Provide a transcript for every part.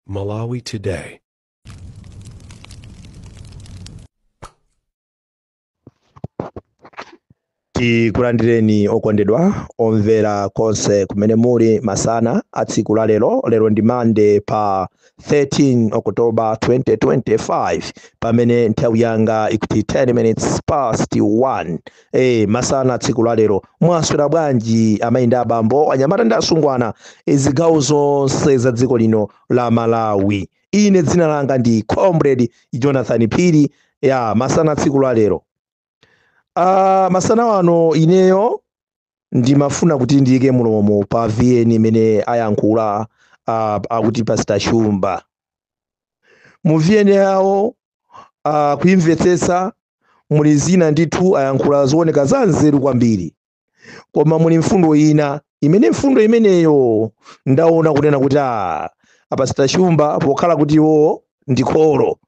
Malawi Today. Tikulandireni okondedwa omvera konse kumene muli masana a tsiku la lero ndi Monday pa 13 October 2025 pamene nthawi yanga ikuti 10 minutes past 1 masana a tsiku la lero mwaswera bwanji amayi ndi abambo anyamata ndi asungwana zigawo zonse za dziko lino la Malawi. Ine dzina langa ndi Comrade Jonathan Phiri. Masana a tsiku la lero masana wano ineyo ndimafuna kuti ndiyike mulomo pa VN imene ayankhula akuti Pastor Shumba. Mu VN yawo kuimvetsetsa muli zina ndithu ayankhula zooneka za nzeru kwambiri, koma muli mfundo ina imene mfundo imeneyo ndaona kunena kuti Pastor Shumba pokhala kuti iwo ndi kholo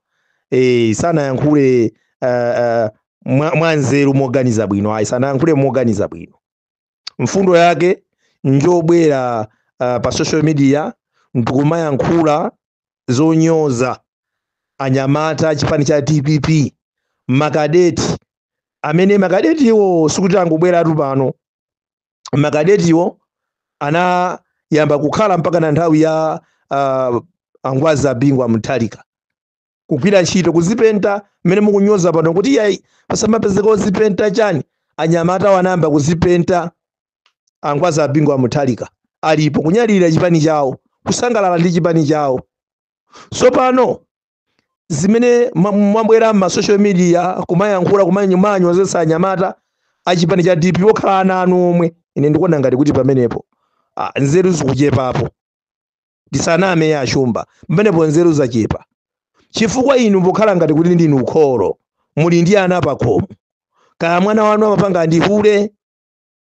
sanayankhule mwanzeru moganiza bwino, sanayankhule moganiza bwino. Mfundo yake njobwera pa social media ndikumayankhula zonyoza anyamata chipani cha DPP makadeti amene makadetiwo sikuti angobweratu pano. Makadetiwo anayamba kukhala mpaka na nthawi ya Angwaza Bingwa Mutharika kugwira ntchito kuzipenta mmene mukunyoza pano kuti yayi pasamapezeka zipenta chani anyamata wanamba kuzipenta Angwaza Bingwa Mutharika alipo kunyalira chipani chawo kusangalala ndi chipani chawo. So pano zimene mwabwera ma social media kumayankhula kumanyozesa anyamata achipani cha DP okhala ana anu omwe, ine ndikuona ngati kuti pamenepo nzeru zikuchepapo. Ndisaname ya Shumba pamenepo nzeru zachepa, chifukwa inu pokhala ngati kuti ndinu kholo muli ndi ana pakhomo, kaya mwana wanu amapanga ndihule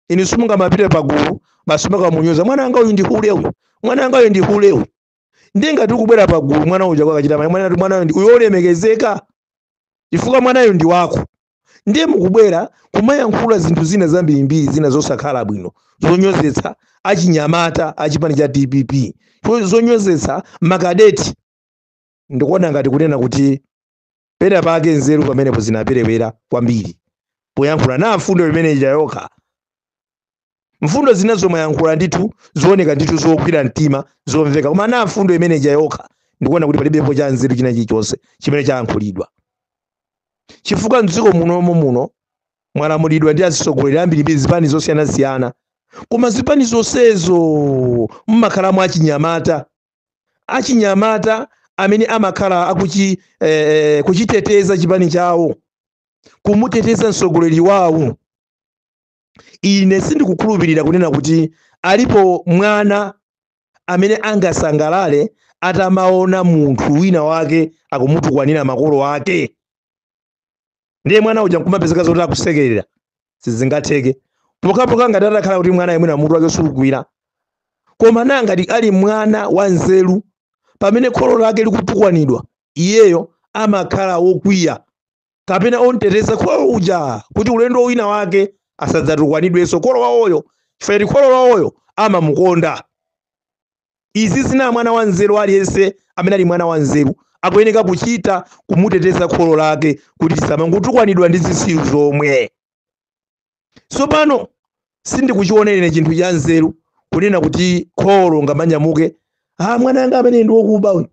inu simungamapite pagulu basi mukamunyoza mwana anga uyu ndihule uyu, mwana anga uyu ndihule uyu. Ndiye ngati ukubwera pagulu mwana uja kwakachita mwana uyu olemekezeka chifukwa mwana uyu ndi wako. Ndiye mukubwera kumayankhula zinthu zina zambirimbiri zina zosakhala bwino zonyozetsa achinyamata achipani cha DPP, zonyozetsa makadeti. Ndikuona ngati kunena kuti pera pake nzeru pamenepo zinaperewera kwambiri poyankhula na mfundo imene ija yokha. Mfundo zina zomayankhula ndithu zooneka ndithu zogwira mtima zomveka, koma na mfundo imene ija yokha ndikuona kuti palibepo cha nzeru china chilichonse chimene chayankhulidwa, chifukwa mdziko muno mwalamulidwa ndi atsogoleri ambirimbiri zipani zosiyanasiyana, koma zipani zonsezo mmakhalamo achinyamata amene amakhala kuchiteteza chipani chawo, kumuteteza mtsogoleri wawo. Ine sindikukhulupirira kunena kuti alipo mwana amene angasangalale atamaona munthu wina wake akumutukwanira makolo ake. Ndiye mwana uja nkumapezeka zoti akusekerera, sizingatheke. Pokapoka ngati atakhala kuti mwana yemwe na mutu wake sukugwira, koma nangati ali mwana wa nzeru pamene kholo lake likutukwanidwa iyeyo amakhala wokwiya kapena onteteza kholo uja kuti ulendo wina wake asadzatukwanidwenso kholo wawoyo, chifukwa kholo wawoyo amamukonda. Izi zina mwana wa nzeru aliyense amene ali mwana wa nzeru akuyeneka kuchita kumuteteza kholo lake kuti lisamangotukwanidwa ndi zisiru zomwe. So pano sindikuchionera chinthu cha nzeru kunena kuti kholo ngamanyamuke mwana anga amene ndi wokuba uyu,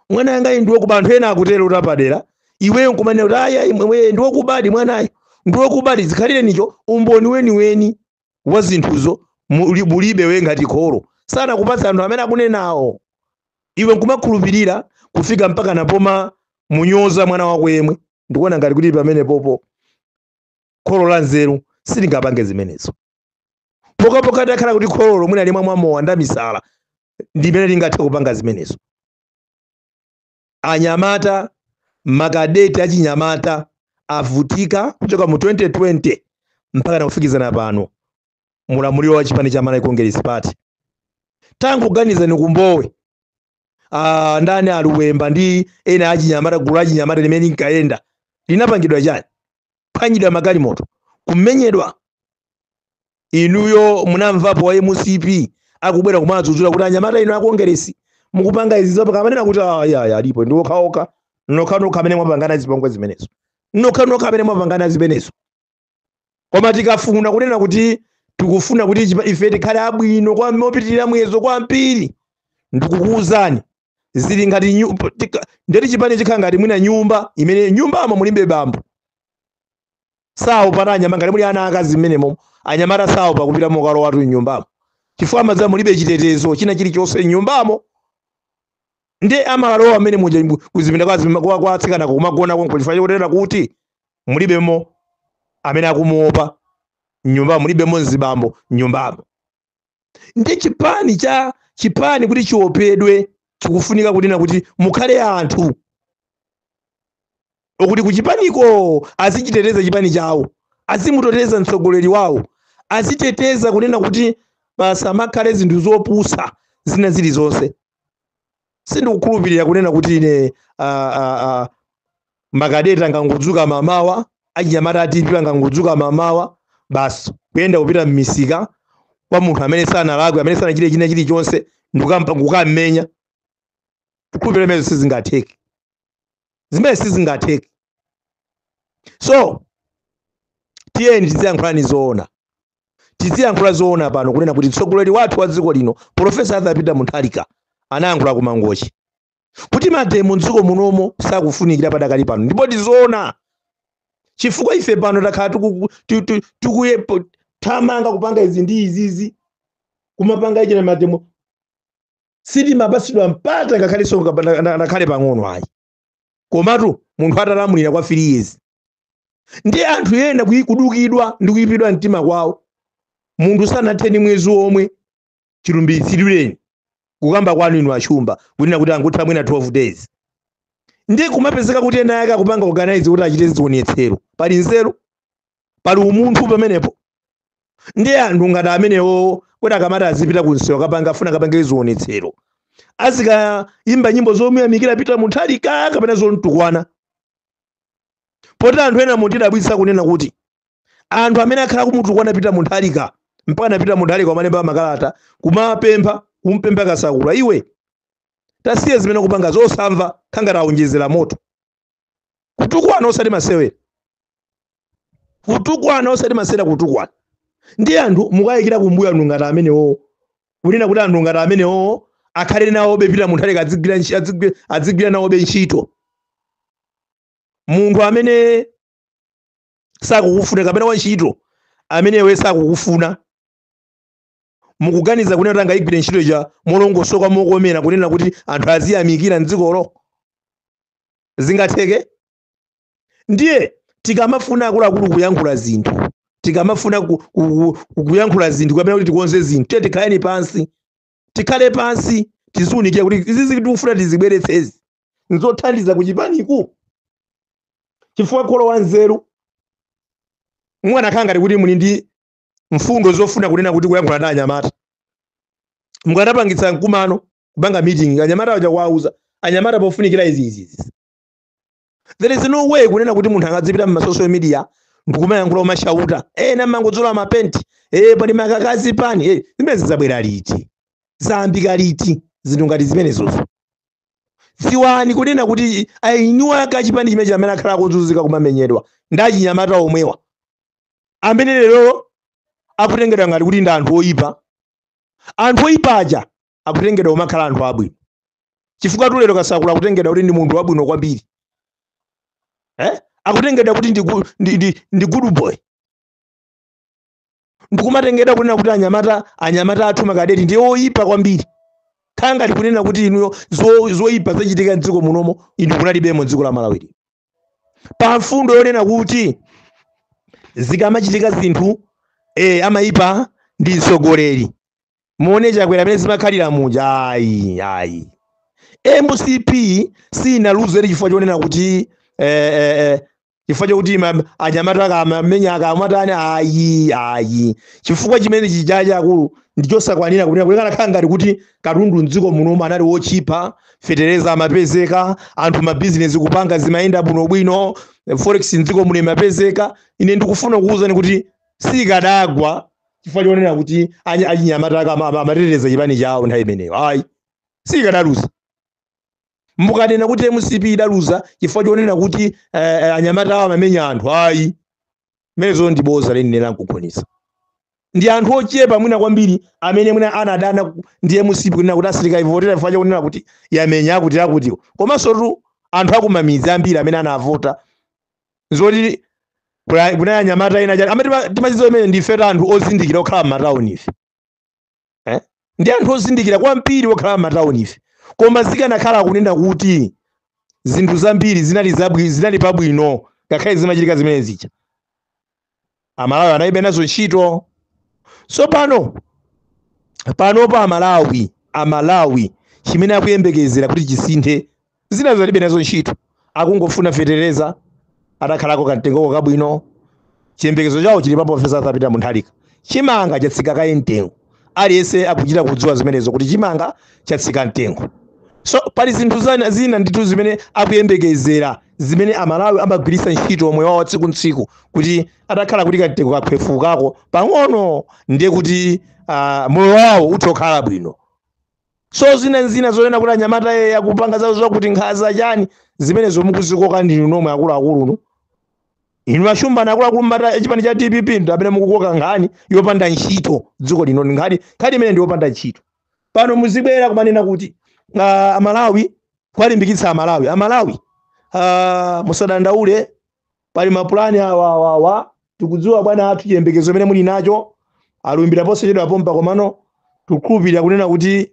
mwana anga ndi wokuba. Anthu ena akutero utapadera iweyo nkumanena kuti aya imwe ndi wokubadi mwanayo ndi wokubadi. Zikhalire nicho umboni weni wa zinthuzo mulibe we ngati kholo sana kupatsa anthu amene akunenawo. Iwe nkumakhulupirira kufika mpaka napoma munyoza mwana wako yemwe. Ndikuona ngati kuti pamene popo kholo la nzeru silingapange zimenezo. Pokapoka atakhala kuti kholo mwina limwe mwamowa ndamisala ndimene lingathe kupanga zimenezo. Anyamata makadeti achinyamata avutika kuchoka mu 2020 mpaka na kufikizana pano mulamuliro wa chipani cha Malawi Congress Party. Tangu ganiza ni kumbowe ndani aluwemba ndi ena achinyamata gulu achinyamata limene linkaenda linapangidwa chani? Phwanyidwa magalimoto, kumenyedwa. Inuyo munamvapo wa MCP akubwera kumadzudzula kuti anyamata ino a Congress mukupanga izi zapo kamanena kuti ya alipo ndi okhaokha nokha amene mwapangana zipongwe zimenezo nokha amene mwapangana zimenezo. Koma tikafuna kunena kuti tikufuna kuti ife tikhale abwino kwa mopitirira muyezo kwambiri, ndikukuwuzani zili ngati ndeti chipani chikhala ngati mwina nyumba imene nyumbamo mulibe bambo sawo pana anyamata ngati muli ana akazi mmenemo anyamata sawo pakupita mokalo watu nyumbamo chifukwa madza mulibe chitetezo china chilichonse nyumbamo ndi amalowa amene muja kuzipinda kwa atsikana kumagona konko chifukwa chotera kuti mulibemo amene akumuopa nyumbamo mulibemo nzibambo nyumbamo. Ndi chipani kuti chiopedwe chikufunika kunena kuti mukhale anthu okuti kuchipaniko azichiteteza chipani chawo, azimuteteza mtsogoleri wawo, aziteteza kunena kuti pasamakhale zinthu zopusa zina zilizonse. Sindikukhulupirira kunena kuti ine makadeta ngangudzuka mamawa anyamata atipi ngangudzuka mamawa basi kuyenda kupita mmisika kwa munthu amene sanalakwe amene sanachite china chilichonse ndikukammenya. Kukhulupirira mezo sizingatheki, zimene sizingatheki. So tiyeni tiziyankhula zoona pano kunena kuti mtsogoleri wathu wa dziko lino Profesa Arthur Peter Mutharika anayankhula ku Mangochi kuti mademo mdziko munomo sakufunikira padakali pano, ndipo tizoona chifukwa ife pano takhala tikuyepo tamanga kupanga izi ndi izizi kumapanga ichi na mademo siti mabasidwa mpata ngakhalenso ngakhale pang'ono ayi. Komatu munthu atalamulira kwa 3 years ndi anthu ena kudukidwa ndi kuyipidwa mtima kwawo munthu sanatheni mwezi omwe chilumbiritsidwireni kukamba kwanu inu achumba kunena kuti angutha mwina 12 days ndi kumapezeka kuti ena yake akupanga organize kuti achite zionetsero. Pali nzeru, pali umunthu pamenepo. Ndi anthu ngati amenewo kuti akamati azipita kunsewu afuna akapange zionetsero azikayimba nyimbo zomuyamikira Peter Mutharika kapena zontukwana. Poti anthu ena mutidabwitsa kunena kuti anthu amene akhala kumutukwana Peter Mutharika mpaka Peter Mutharika amalemba makalata kumpempha kasakula. Iwe tasiye zimene kupanga zosamva khangati aonjezera moto. Kutukwana osati masewera, kutukwana osati masewera, kutukwana. Ndi anthu mukayikira kumbuya anthu ngati amenewo kunena kuti anthu ngati amenewo akhale nawo Peter Mutharika adzigwira nawo ntchito. Munthu amene sakukufuna kapena wantchito amenewe sakukufuna mukuganiza kunena kuti angayigwire ntchito ja molongosoka mokomera kunena kuti anthu aziyamikira mdzikolo zingatheke? Ndiye tikamafuna akuluakulu kuyankhula zinthu, tikamafuna kuyankhula zinthu kapena kuti tikonze zinthu tikhale pansi tiziunikire kuti izi tikufuna tizibweretsezi nzothandiza kuchipaniku. Chifukwa kholo wanzeru mwana khangati kuti muli ndi mfundo zofuna kunena kuti kuyankhula ndi anyamata mukanapangitsa mkumano kupanga meeting anyamata aja kuwauza anyamata pofunikira izi. There is no way kunena kuti munthu angadzipita mu social media ndikumayankhula umashauta ena mangodzola mapenti pali makakazi pani zimene zizabwera liti, zambika liti zinthu ngati zimenezozo. Ziwani kunena kuti ayinyuwa kachipani chimene amene akhala akuzunzika kumamenyedwa ndachinyamata omwewa amene lero akutengedwa ngati kuti ndi anthu oyipa. Anthu oyipa aja akutengedwa umakhala anthu abwino chifukwa tulero kasakula akutengedwa kuti ndi munthu wabwino kwambiri. Akutengedwa kuti ndi good boy. Ndikumatengedwa kunena kuti anyamata athu makadeti ndi oyipa kwambiri. Khangati kunena kuti inuyo zoyipa zachitika mdziko munomo inu kunalibemo dziko la Malawi. Pa mfundo yonena kuti zikamachitika zinthu amayipa ndi mtsogoleri muone chakwera amene zimakhalira muja ayi. MCP sinaluzere chifukwa chonena kuti chifukwa chokuti anyamata akamamenya akamatani ayi. Chifukwa chimene chijaja akulu ndichosakwanira kunena kuti kanakhala ngati kuti katundu mdziko munomo anali wochipa, fetereza amapezeka, anthu mabizinesi kupanga zimayenda bwinobwino, forex mdziko muno imapezeka. Ine ndikufuna kuwuzani kuti sikadagwa chifukwa chonena kuti achinyamata amateteza chipani chawo nthawi imeneyo. sikadaluza. Mukanena kuti MCP idaluza chifukwa chonena kuti anyamata awo amamenya anthu ayi. Mezo ndiboza lenera nkukhonisa. Ndi anthu ochepa mwina kwambiri amene mwina anadana ndi MCP kunena kuti asilikali votera chifukwa chonena kuti yamenya kuti akutiwo. Komanso tu anthu akumamizi ambiri amene anavota zoti kuna anyamata ina amene timachizo imene ndife anthu ozindikira okhala m'matauni ife. Ndi anthu ozindikira kwambiri okhala m'matauni ife. Koma zikanakhala kunena kuti zinthu zambiri zinali pabwino ngakhale zimachitika zimene zicha. Amalawi anaibe nazo ntchito. So pano pa Amalawi chimene akuyembekezera kuti chisinthe zina zalibe nazo ntchito. Akungofuna fetereza adakhalako kamtengoko kabwino. Chiyembekezo chawo chili pa Profesa Arthur Mutharika. Chimanga chatsika kaye mtengo. Aliyense akuchita kudziwa zimenezo kuti chimanga chatsika mtengo. So pali zinthu zina nditu zimene akuyembekezera zimene Amalawi amagwiritsa ntchito moyo wawo tsiku ntsiku kuti adakhala kuti kamtengo kakhwefukako pang'ono ndiye kuti moyo wawo utokhala bwino. So zina zonena kuti anyamata yakupanga zawo zokuti nkhaza chani zimenezo mukuzikoka ndinu nomwe akuluakulu. Inu ashumba akuluakulu mbata chipani cha DPP ndo amene mukukoka nkhani yopanda ntchito dziko lino nkhani imene ndi yopanda ntchito. Pano muzibwera kumanena kuti Amalawi kwalimbikitsa Amalawi musadandaule pali mapulani awa tikudziwa bwana athu chiyembekezo imene muli nacho alumbira ponse chedwa pompa komano tukhulupirira kunena kuti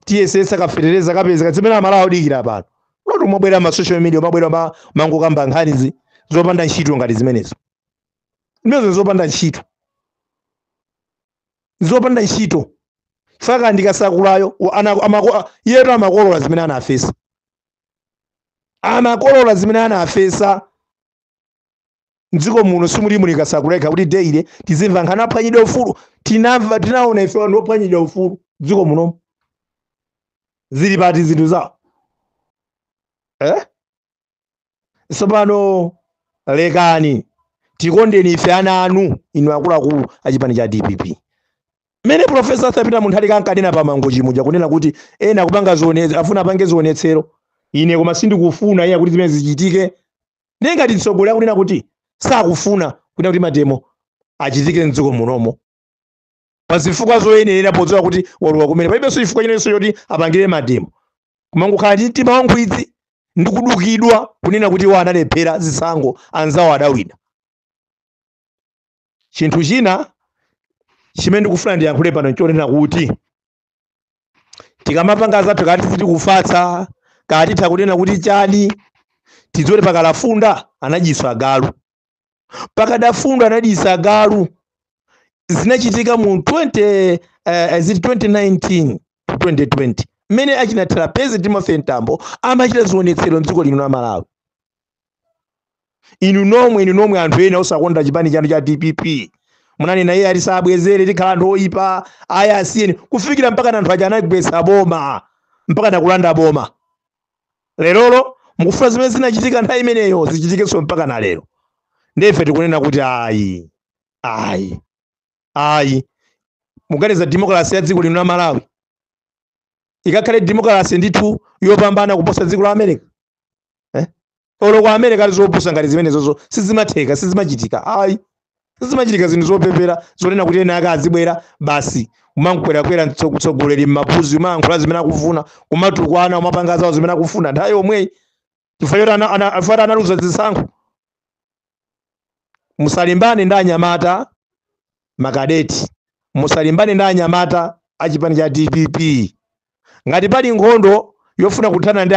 TSS akafetereza kapeza zimene Amalawi dikira pano. Noto mobwera ma social media mabwera mangokamba nkhanizi zopanda ntchito ngati zimenezo. Zimenezo zopanda ntchito. Faka ndikasakulayo yetu amakolola zimene anafesa. Amakolola zimene anafesa. Ndziko muno simuli mulikasakulaika kuti deire tizimva nkhani aphwanyidwa ufulu. Tinaona ife anthu ophwanyidwa ufulu dziko muno. Zili pati zinthu zawo. Sopano lekani tikondeni ife ana anu inu akuluakulu achipani cha DPP. Mene Profesa Arthur Mutharika ankadena pamangoji muja kunena kuti ena kupanga afuna apange zionetsero. Ine koma sindikufuna iya kuti zimene zichitike. Nengati mtsogolera kunena kuti sakufuna kunena kuti matemo achitike mdziko munomo. Pazifukwa zoyenera podziwa kuti waluwa kumene palibenso chifukwa chenenso choti apangire matemo. Kumangokhala ndi mtima wangwidzi ndikudukidwa kunena kuti analephera zisankho anzawo adawina. Chinthu china chimene ndikufuna ndiyankhule pano nchonena kuti tikamapanga zathu kati tikufatsa kati takunena kuti chani tidzole pakalafunda anajiswa agalu. Pakadafunda anajisa agalu zinachitika mu 2019 to 2020 mmene achinathera President Timothy Ntambo amachita zionetsero mdziko lino la Malawi. Inu nomwe anthu ena osakonda chipani chanu cha DPP munanena iye alisabwezere likhala anthu oyipa aya asiyeni kufikira mpaka anthu aja anagwetsa boma mpaka nakulanda boma. Lerolo mukufuna zimene zinachitika nthawi imeneyo zichitikenso mpaka na lero. Ndefe tikunena kuti ayi muganiza demokrasi ya dziko lino la Malawi ikakhale demokrasi ndithu yopambana kuposa dziko la America. Olo kwa America alizopusa ngati zimenezo sizimatheka sizimachitika. Sizimachitika zinthu zopepera zonena kuti ena akazibwera basi umankwera mtsogoleri m'mapuzi umankhula zimene akufuna kumatukwana umapanga zawo zimene akufuna nthawi yomweyi chifukwa analuza zisankho. Musalimbane ndi anyamata makadeti, musalimbane ndi anyamata achipani cha DPP. Ngati pali nkhondo yofuna kuthana ndi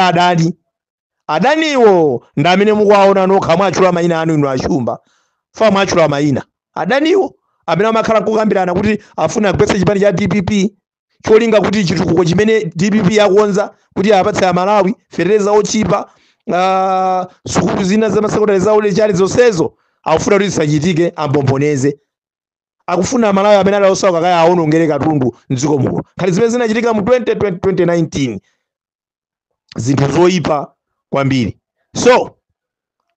adaniwo ndi amene mukuwaona nokha mwachula mayina anu inu achumba fa mwachula mayina adaniwo amene amakhala kukambirana kuti afuna kugwetsa chipani cha DPP cholinga kuti chitukuko chimene DPP yakonza kuti apatse Amalawi fetereza ochipa sukulu zina za masekondari zawo lechali zonsezo akufuna kuti zisachitike ambomboneze. Akufuna Amalawi amene ali osauka kaya aonongere katundu mdziko muno. Khali zimene zinachitika mu 2019 zinthu zoyipa kwambiri. So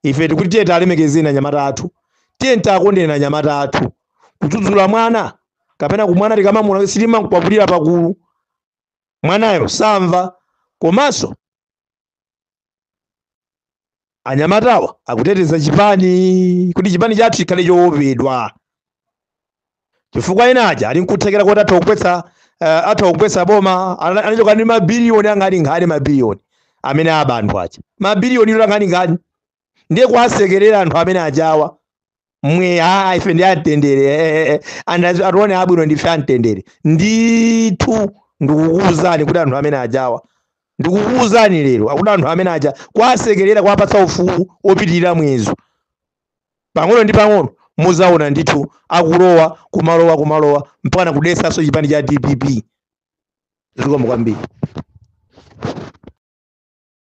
ife tikuti tiye talemekeze na anyamata athu, tiye takondera na anyamata athu. Kudzudzula mwana kapena kumwana tikamamuna silima nkwapulira pakulu mwanayo samva, komanso anyamatawa akuteteza chipani kuti chipani chathu chikhale choopedwa. Chifukwa inaja ali nkuthekera kuti athakukwetsa boma anachoka ndi mabiliyoni angati nkhani mabiliyoni amene aba anthu aja mabiliyoni ilo angati nkhani ndiye kwasekerera anthu amene ajawa mwe ife ndi atendere atione abwino ndife amtendere ndithu. Ndikukuwuzani kuti anthu amene ajawa ndikukuwuzani lero akuti anthu amene aja kwasekerera kwapatsa ufulu opitirira mwezo pang'ono ndi pang'ono muzaona ndithu akulowa kumalowa mpaka kudetsanso chipani cha DPP. Zikomo kwambiri.